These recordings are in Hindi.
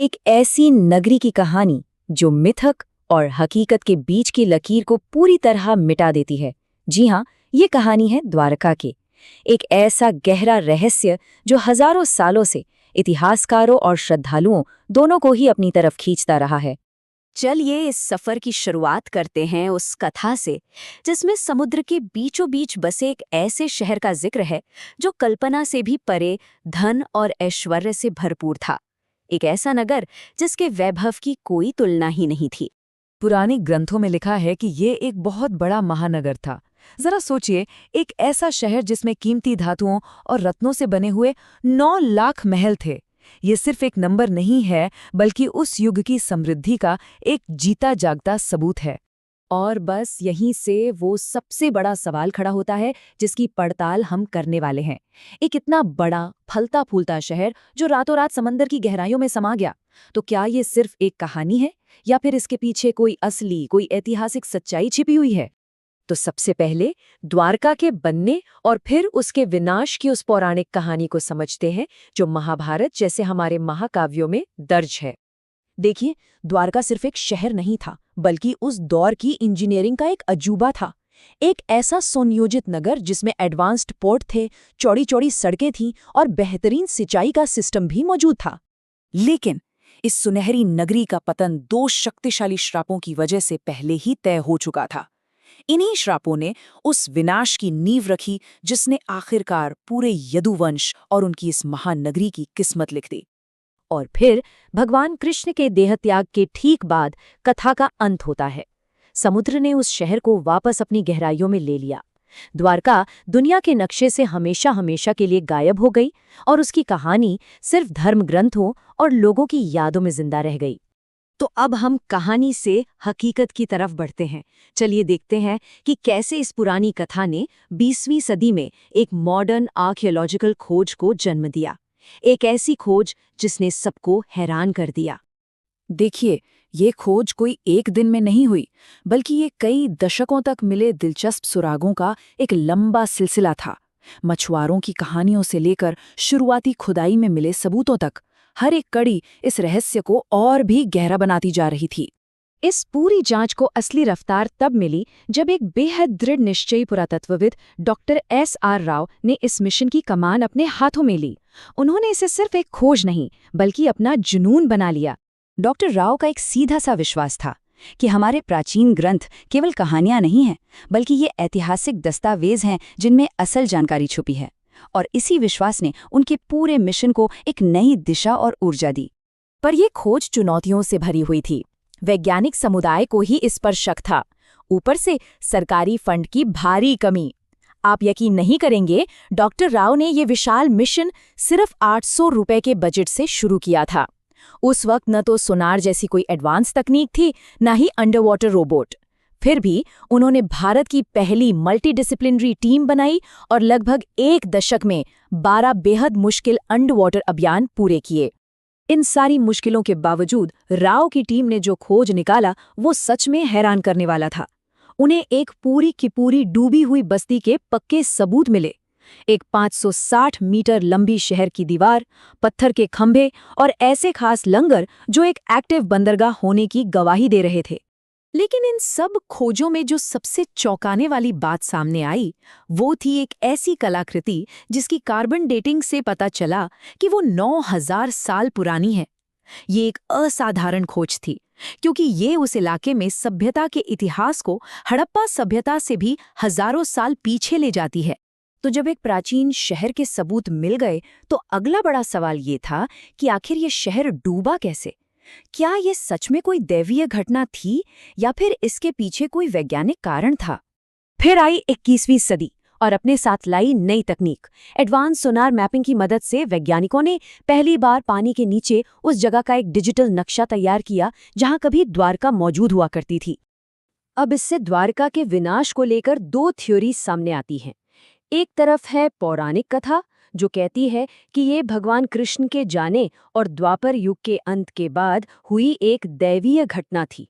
एक ऐसी नगरी की कहानी जो मिथक और हकीकत के बीच की लकीर को पूरी तरह मिटा देती है। जी हाँ, ये कहानी है द्वारका की। एक ऐसा गहरा रहस्य जो हजारों सालों से इतिहासकारों और श्रद्धालुओं दोनों को ही अपनी तरफ खींचता रहा है। चलिए इस सफर की शुरुआत करते हैं उस कथा से जिसमें समुद्र के बीचों बीच बसे एक ऐसे शहर का जिक्र है जो कल्पना से भी परे धन और ऐश्वर्य से भरपूर था। एक ऐसा नगर जिसके वैभव की कोई तुलना ही नहीं थी। पुराने ग्रंथों में लिखा है कि ये एक बहुत बड़ा महानगर था। जरा सोचिए, एक ऐसा शहर जिसमें कीमती धातुओं और रत्नों से बने हुए 9 लाख महल थे। ये सिर्फ एक नंबर नहीं है, बल्कि उस युग की समृद्धि का एक जीता जागता सबूत है। और बस यहीं से वो सबसे बड़ा सवाल खड़ा होता है जिसकी पड़ताल हम करने वाले हैं। एक इतना बड़ा फलता फूलता शहर जो रातों रात समंदर की गहराइयों में समा गया, तो क्या ये सिर्फ एक कहानी है या फिर इसके पीछे कोई ऐतिहासिक सच्चाई छिपी हुई है? तो सबसे पहले द्वारका के बनने और फिर उसके विनाश की उस पौराणिक कहानी को समझते हैं जो महाभारत जैसे हमारे महाकाव्यों में दर्ज है। देखिए, द्वारका सिर्फ एक शहर नहीं था, बल्कि उस दौर की इंजीनियरिंग का एक अजूबा था। एक ऐसा सुनियोजित नगर जिसमें एडवांस्ड पोर्ट थे, चौड़ी चौड़ी सड़कें थीं और बेहतरीन सिंचाई का सिस्टम भी मौजूद था। लेकिन इस सुनहरी नगरी का पतन 2 शक्तिशाली श्रापों की वजह से पहले ही तय हो चुका था। इन्हीं श्रापों ने उस विनाश की नींव रखी जिसने आखिरकार पूरे यदुवंश और उनकी इस महान नगरी की किस्मत लिख दी। और फिर भगवान कृष्ण के देहत्याग के ठीक बाद कथा का अंत होता है। समुद्र ने उस शहर को वापस अपनी गहराइयों में ले लिया। द्वारका दुनिया के नक्शे से हमेशा हमेशा के लिए गायब हो गई और उसकी कहानी सिर्फ धर्म ग्रंथों और लोगों की यादों में जिंदा रह गई। तो अब हम कहानी से हकीकत की तरफ बढ़ते हैं। चलिए देखते हैं कि कैसे इस पुरानी कथा ने 20वीं सदी में एक मॉडर्न आर्कियोलॉजिकल खोज को जन्म दिया। एक ऐसी खोज जिसने सबको हैरान कर दिया। देखिए, ये खोज कोई एक दिन में नहीं हुई, बल्कि ये कई दशकों तक मिले दिलचस्प सुरागों का एक लंबा सिलसिला था। मछुआरों की कहानियों से लेकर शुरुआती खुदाई में मिले सबूतों तक, हर एक कड़ी इस रहस्य को और भी गहरा बनाती जा रही थी। इस पूरी जांच को असली रफ्तार तब मिली जब एक बेहद दृढ़ निश्चयी पुरातत्वविद डॉक्टर S.R. राव ने इस मिशन की कमान अपने हाथों में ली। उन्होंने इसे सिर्फ एक खोज नहीं, बल्कि अपना जुनून बना लिया। डॉक्टर राव का एक सीधा सा विश्वास था कि हमारे प्राचीन ग्रंथ केवल कहानियां नहीं हैं, बल्कि ये ऐतिहासिक दस्तावेज हैं जिनमें असल जानकारी छुपी है। और इसी विश्वास ने उनके पूरे मिशन को एक नई दिशा और ऊर्जा दी। पर यह खोज चुनौतियों से भरी हुई थी। वैज्ञानिक समुदाय को ही इस पर शक था। ऊपर से सरकारी फंड की भारी कमी। आप यकीन नहीं करेंगे, डॉक्टर राव ने ये विशाल मिशन सिर्फ 800 रुपए के बजट से शुरू किया था। उस वक्त न तो सोनार जैसी कोई एडवांस तकनीक थी, न ही अंडर वाटर रोबोट। फिर भी उन्होंने भारत की पहली मल्टीडिसिप्लिनरी टीम बनाई और लगभग 1 दशक में 12 बेहद मुश्किल अंडर वाटर अभियान पूरे किए। इन सारी मुश्किलों के बावजूद राव की टीम ने जो खोज निकाला वो सच में हैरान करने वाला था। उन्हें एक पूरी की पूरी डूबी हुई बस्ती के पक्के सबूत मिले। एक 560 मीटर लंबी शहर की दीवार, पत्थर के खंभे और ऐसे खास लंगर जो एक एक्टिव बंदरगाह होने की गवाही दे रहे थे। लेकिन इन सब खोजों में जो सबसे चौंकाने वाली बात सामने आई, वो थी एक ऐसी कलाकृति जिसकी कार्बन डेटिंग से पता चला कि वो 9000 साल पुरानी है। ये एक असाधारण खोज थी, क्योंकि ये उस इलाके में सभ्यता के इतिहास को हड़प्पा सभ्यता से भी हजारों साल पीछे ले जाती है। तो जब एक प्राचीन शहर के सबूत मिल गए, तो अगला बड़ा सवाल ये था कि आखिर ये शहर डूबा कैसे? क्या ये सच में कोई दैवीय घटना थी या फिर इसके पीछे कोई वैज्ञानिक कारण था? फिर आई 21वीं सदी और अपने साथ लाई नई तकनीक। एडवांस सोनार मैपिंग की मदद से वैज्ञानिकों ने पहली बार पानी के नीचे उस जगह का एक डिजिटल नक्शा तैयार किया जहां कभी द्वारका मौजूद हुआ करती थी। अब इससे द्वारका के विनाश को लेकर 2 थ्योरी सामने आती हैं। एक तरफ है पौराणिक कथा जो कहती है कि ये भगवान कृष्ण के जाने और द्वापर युग के अंत के बाद हुई एक दैवीय घटना थी।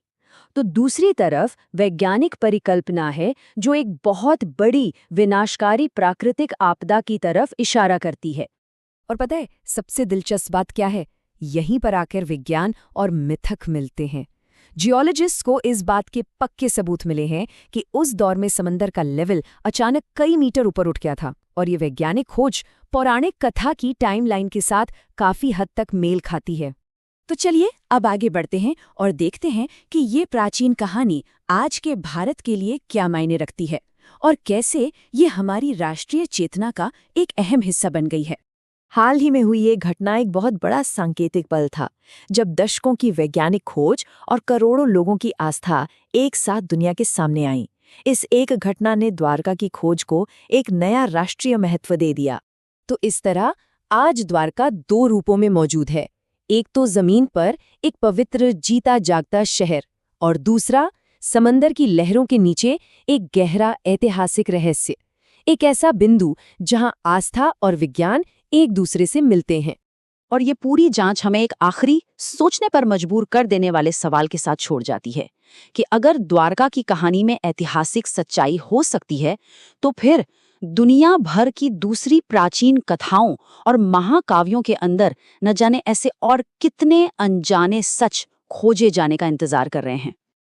तो दूसरी तरफ वैज्ञानिक परिकल्पना है जो एक बहुत बड़ी विनाशकारी प्राकृतिक आपदा की तरफ इशारा करती है। और पता है सबसे दिलचस्प बात क्या है? यहीं पर आकर विज्ञान और मिथक मिलते हैं। जियोलॉजिस्ट्स को इस बात के पक्के सबूत मिले हैं कि उस दौर में समंदर का लेवल अचानक कई मीटर ऊपर उठ गया था, और ये वैज्ञानिक खोज पौराणिक कथा की टाइमलाइन के साथ काफी हद तक मेल खाती है। तो चलिए अब आगे बढ़ते हैं और देखते हैं कि ये प्राचीन कहानी आज के भारत के लिए क्या मायने रखती है और कैसे ये हमारी राष्ट्रीय चेतना का एक अहम हिस्सा बन गई है। हाल ही में हुई ये घटना एक बहुत बड़ा सांकेतिक पल था, जब दशकों की वैज्ञानिक खोज और करोड़ों लोगों की आस्था एक साथ दुनिया के सामने आई। इस एक घटना ने द्वारका की खोज को एक नया राष्ट्रीय महत्व दे दिया। तो इस तरह आज द्वारका 2 रूपों में मौजूद है। एक तो जमीन पर एक पवित्र जीता जागता शहर, और दूसरा समंदर की लहरों के नीचे एक गहरा ऐतिहासिक रहस्य, एक ऐसा बिंदु जहां आस्था और विज्ञान एक दूसरे से मिलते हैं। और ये पूरी जांच हमें एक आखिरी सोचने पर मजबूर कर देने वाले सवाल के साथ छोड़ जाती है कि अगर द्वारका की कहानी में ऐतिहासिक सच्चाई हो सकती है, तो फिर दुनिया भर की दूसरी प्राचीन कथाओं और महाकाव्यों के अंदर न जाने ऐसे और कितने अनजाने सच खोजे जाने का इंतजार कर रहे हैं।